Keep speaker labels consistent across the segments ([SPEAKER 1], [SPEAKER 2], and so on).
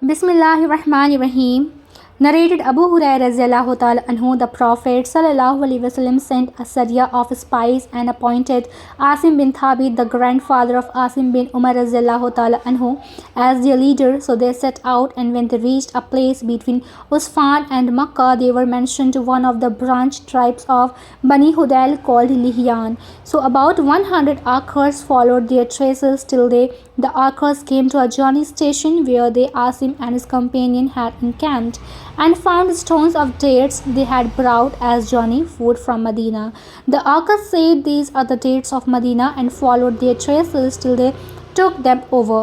[SPEAKER 1] Bismillahirrahmanirrahim. Narrated Abu Hurairah radhiyallahu ta'ala anhu, the Prophet sallallahu alaihi wasallam sent a sariyah of spies and appointed Asim bin Thabit, the grandfather of Asim bin Umar radhiyallahu ta'ala anhu, as their leader. So they set out, and when they reached a place between Usfan and Makkah, they were mentioned to one of the branch tribes of Bani Hudayl called Lihyan. So about 100 archers followed their traces till the archers came to a journey station where Asim and his companion had encamped, and found stones of dates they had brought as journey food from Medina. The archers said, "These are the dates of Medina," and followed their traces till they took them over.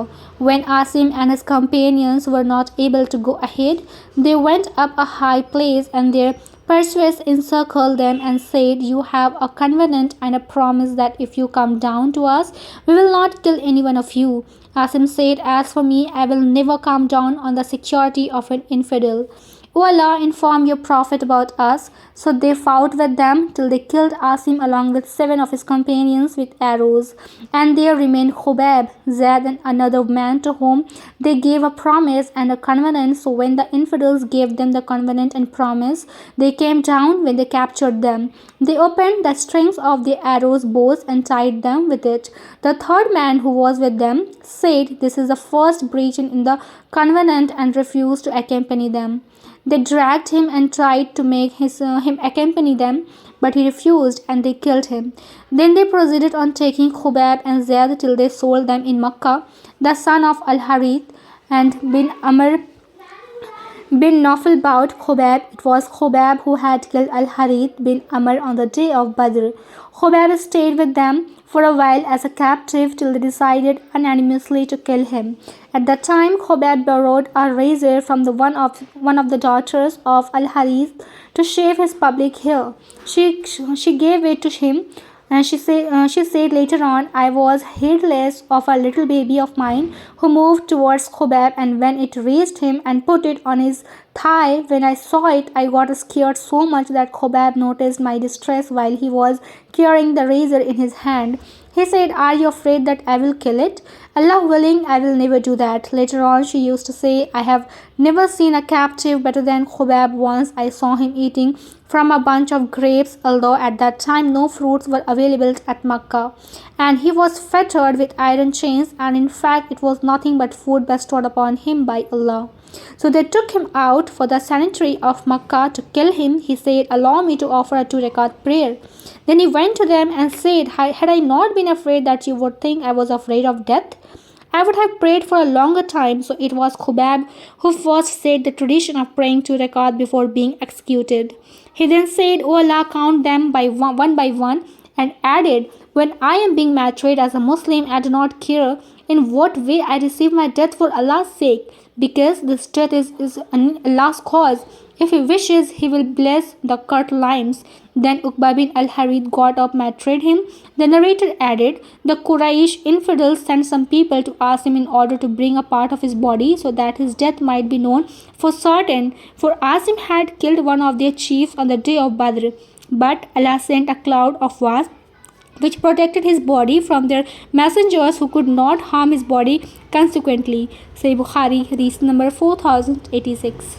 [SPEAKER 1] When Asim and his companions were not able to go ahead, they went up a high place, and their pursuers encircled them and said, "You have a covenant and a promise that if you come down to us, we will not kill any one of you." Asim said, "As for me, I will never come down on the security of an infidel. O Allah, inform your Prophet about us." So they fought with them till they killed Asim along with 7 of his companions with arrows. And there remained Khubab, Zaid, and another man to whom they gave a promise and a covenant. So when the infidels gave them the covenant and promise, they came down when they captured them. They opened the strings of the arrows' bows and tied them with it. The third man who was with them said, "This is the first breach in the covenant," and refused to accompany them. They dragged him and tried to make him accompany them, but he refused, and they killed him. Then they proceeded on taking Khubab and Zaid till they sold them in Makkah. The son of Al-Harith and bin Amr bin Nawfal bought Khubab. It was Khubab who had killed Al-Harith bin Amr on the day of Badr. Khubab stayed with them for a while as a captive till they decided unanimously to kill him. At that time, Khubab borrowed a razor from one of the daughters of Al-Harith to shave his public hair. She gave it to him, and she said later on, "I was heedless of a little baby of mine who moved towards Khubab, and when it raised him and put it on his thigh, when I saw it, I got scared so much that Khubab noticed my distress while he was carrying the razor in his hand. He said, 'Are you afraid that I will kill it?' 'Allah willing, I will never do that.' Later on, she used to say, 'I have never seen a captive better than Khubab. Once I saw him eating from a bunch of grapes, although at that time no fruits were available at Makkah, and he was fettered with iron chains, and in fact it was nothing but food bestowed upon him by Allah. So they took him out for the sanctuary of Makkah to kill him. He said, 'Allow me to offer a 2 rakat prayer.' Then he went to them and said, 'Had I not been afraid that you would think I was afraid of death, I would have prayed for a longer time.' So it was Khubab who first said the tradition of praying 2 rakat before being executed. He then said, 'O Allah, count them by one,' and added, 'When I am being maltreated as a Muslim, I do not care in what way I receive my death for Allah's sake, because this death is Allah's cause. If He wishes, He will bless the cut limbs.' Then Uqba bin al-Harith got up, maltreated him. The narrator added, 'The Quraysh infidels sent some people to ask him in order to bring a part of his body so that his death might be known for certain, for Asim had killed one of their chiefs on the day of Badr. But Allah sent a cloud of wasps which protected his body from their messengers who could not harm his body consequently.' Sahih Bukhari, Hadees number 4086.